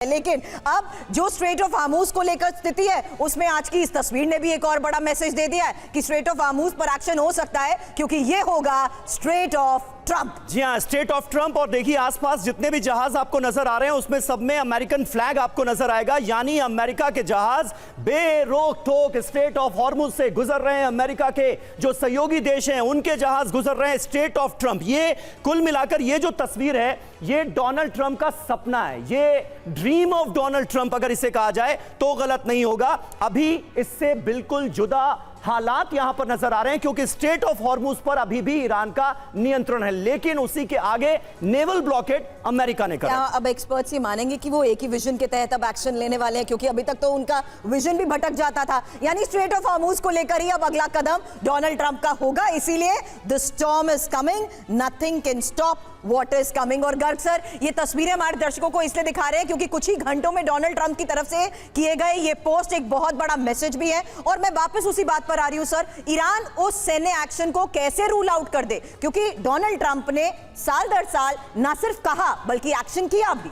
लेकिन अब जो स्ट्रेट ऑफ हार्मूज को लेकर स्थिति है उसमें आज की इस तस्वीर ने भी एक और बड़ा मैसेज दे दिया है कि स्ट्रेट ऑफ हार्मूज पर एक्शन हो सकता है क्योंकि ये होगा स्ट्रेट ऑफ ट्रंप। जी हाँ, स्ट्रेट ऑफ ट्रंप। और देखिए आसपास जितने भी जहाज आपको नजर आ रहे हैं उसमें सब में अमेरिकन फ्लैग आपको नजर आएगा, यानी अमेरिका के जहाज बेरोक टोक स्ट्रेट ऑफ हॉर्मुज से गुजर रहे हैं। अमेरिका के जो सहयोगी देश हैं उनके जहाज गुजर रहे हैं स्ट्रेट ऑफ ट्रंप। ये कुल मिलाकर ये जो तस्वीर है ये डोनाल्ड ट्रंप का सपना है, ये ड्रीम ऑफ डोनाल्ड ट्रंप अगर इसे कहा जाए तो गलत नहीं होगा। अभी इससे बिल्कुल जुदा हालात यहां पर नजर आ रहे हैं क्योंकि स्ट्रेट ऑफ हॉर्मुज पर अभी भी ईरान का नियंत्रण है, लेकिन उसी के आगे नेवल ब्लॉकेड अमेरिका ने करा। अब एक्सपर्ट्स ये मानेंगे कि वो एक ही विजन के तहत अब एक्शन लेने वाले हैं क्योंकि अभी तक तो उनका विजन भी भटक जाता था, यानी स्ट्रेट ऑफ हॉर्मुज को लेकर ही अब अगला कदम डोनाल्ड ट्रंप का होगा। इसीलिए the storm is coming, nothing can stop what is coming. और गर्ग सर, ये तस्वीरें हमारे दर्शकों को इसलिए दिखा रहे हैं क्योंकि कुछ ही घंटों में डोनाल्ड ट्रंप की तरफ से किए गए ये पोस्ट एक बहुत बड़ा मैसेज भी है। और मैं वापस उसी बात पर आ रही हूं सर, ईरान उस सैन्य एक्शन को कैसे रूल आउट कर दे, क्योंकि डोनाल्ड ट्रंप ने साल दर साल ना सिर्फ कहा बल्कि एक्शन किया भी।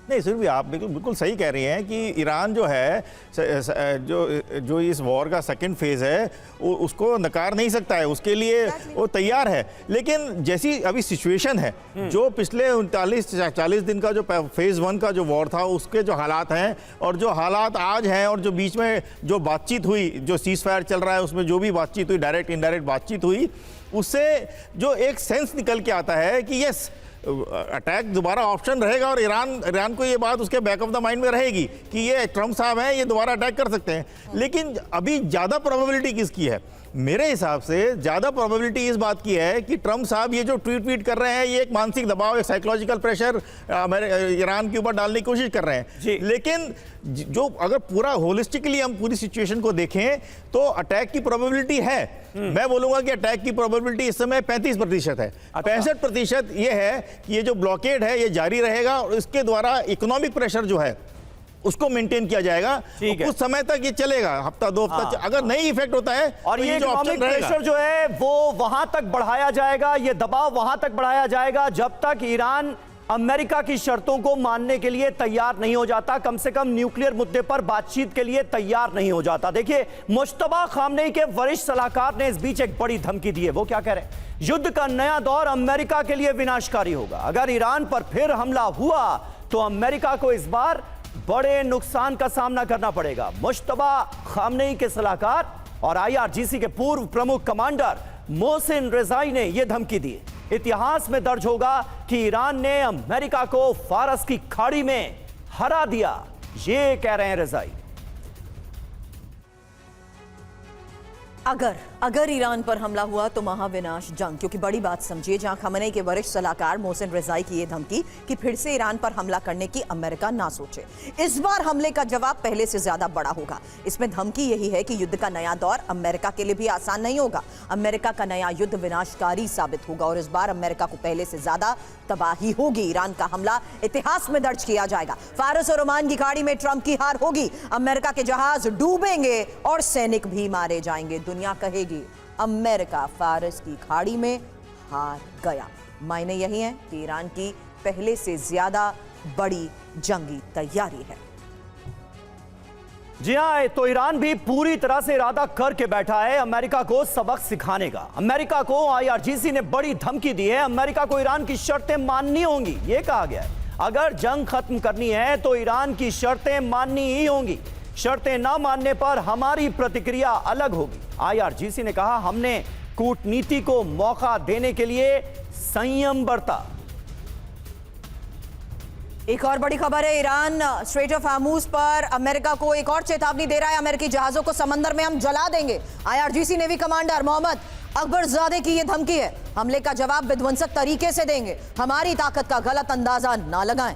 नहीं, सिर्फ आप बिल्कुल सही कह रही हैं कि ईरान जो है जो इस वॉर का सेकंड फेज है उसको नकार नहीं सकता है, उसके लिए वो तैयार है। लेकिन जैसी अभी सिचुएशन है, जो पिछले 39-40 दिन का जो फेज 1 का जो वॉर था उसके जो हालात हैं और जो हालात आज हैं और जो बीच में जो बातचीत हुई, जो सीज फायर चल रहा है उसमें जो भी बातचीत हुई, डायरेक्ट इनडायरेक्ट बातचीत हुई, उससे जो एक सेंस निकल के आता है कि यस अटैक दोबारा ऑप्शन रहेगा और ईरान को ये बात उसके बैक ऑफ द माइंड में रहेगी कि ये ट्रंप साहब हैं, ये दोबारा अटैक कर सकते हैं। लेकिन अभी ज़्यादा प्रोबेबिलिटी किसकी है? मेरे हिसाब से ज़्यादा प्रोबेबिलिटी इस बात की है कि ट्रंप साहब ये जो ट्वीट कर रहे हैं ये एक मानसिक दबाव, एक साइकोलॉजिकल प्रेशर ईरान के ऊपर डालने की कोशिश कर रहे हैं। लेकिन जो अगर पूरा होलिस्टिकली हम पूरी सिचुएशन को देखें तो अटैक की प्रोबेबिलिटी है, मैं बोलूंगा कि अटैक की प्रोबेबिलिटी इस समय 35% है। 65% ये है कि ये जो ब्लॉकेड है ये जारी रहेगा और इसके द्वारा इकोनॉमिक प्रेशर जो है उसको मेंटेन किया जाएगा। कुछ समय तक ये चलेगा, हफ्ता 2 हफ्ता। अगर नहीं इफेक्ट होता है और तो ये जो इकोनॉमिक प्रेशर जो है वो वहां तक बढ़ाया जाएगा, ये दबाव वहां तक बढ़ाया जाएगा जब तक ईरान अमेरिका की शर्तों को मानने के लिए तैयार नहीं हो जाता, कम से कम न्यूक्लियर मुद्दे पर बातचीत के लिए तैयार नहीं हो जाता। देखिए, मुश्तबा खामनेई के वरिष्ठ सलाहकार ने इस बीच एक बड़ी धमकी दी है। वो क्या कह रहे हैं? युद्ध का नया दौर अमेरिका के लिए विनाशकारी होगा। अगर ईरान पर फिर हमला हुआ तो अमेरिका को इस बार बड़े नुकसान का सामना करना पड़ेगा। मुश्तबा खामनेई के सलाहकार और IRGC के पूर्व प्रमुख कमांडर मोहसिन रेजाई ने यह धमकी दी। इतिहास में दर्ज होगा कि ईरान ने अमेरिका को फारस की खाड़ी में हरा दिया, ये कह रहे हैं रेजाई। अगर ईरान पर हमला हुआ तो महाविनाश जंग, क्योंकि बड़ी बात समझिए, जहां खमेनी के वरिष्ठ सलाहकार मोहसिन रेजाई की यह धमकी कि फिर से ईरान पर हमला करने की अमेरिका ना सोचे। इस बार हमले का जवाब पहले से ज्यादा बड़ा होगा। इसमें धमकी यही है कि युद्ध का नया दौर अमेरिका के लिए भी आसान नहीं होगा। अमेरिका का नया युद्ध विनाशकारी साबित होगा और इस बार अमेरिका को पहले से ज्यादा तबाही होगी। ईरान का हमला इतिहास में दर्ज किया जाएगा। फारस और ओमान की खाड़ी में ट्रंप की हार होगी, अमेरिका के जहाज डूबेंगे और सैनिक भी मारे जाएंगे। दुनिया कहेगी अमेरिका फारस की खाड़ी में हार गया। मायने यही है कि ईरान की पहले से ज्यादा बड़ी जंगी तैयारी है। जी हां, तो ईरान भी पूरी तरह से इरादा करके बैठा है अमेरिका को सबक सिखाने का। अमेरिका को IRGC ने बड़ी धमकी दी है, अमेरिका को ईरान की शर्तें माननी होंगी। यह कहा गया है अगर जंग खत्म करनी है तो ईरान की शर्तें माननी ही होंगी। शर्तें ना मानने पर हमारी प्रतिक्रिया अलग होगी। IRGC ने कहा हमने कूटनीति को मौका देने के लिए संयम बरता। एक और बड़ी खबर है, ईरान स्ट्रेट ऑफ हार्मूज पर अमेरिका को एक और चेतावनी दे रहा है। अमेरिकी जहाजों को समंदर में हम जला देंगे। IRGC नेवी कमांडर मोहम्मद अकबरजादे की यह धमकी है, हमले का जवाब विध्वंसक तरीके से देंगे, हमारी ताकत का गलत अंदाजा ना लगाएं।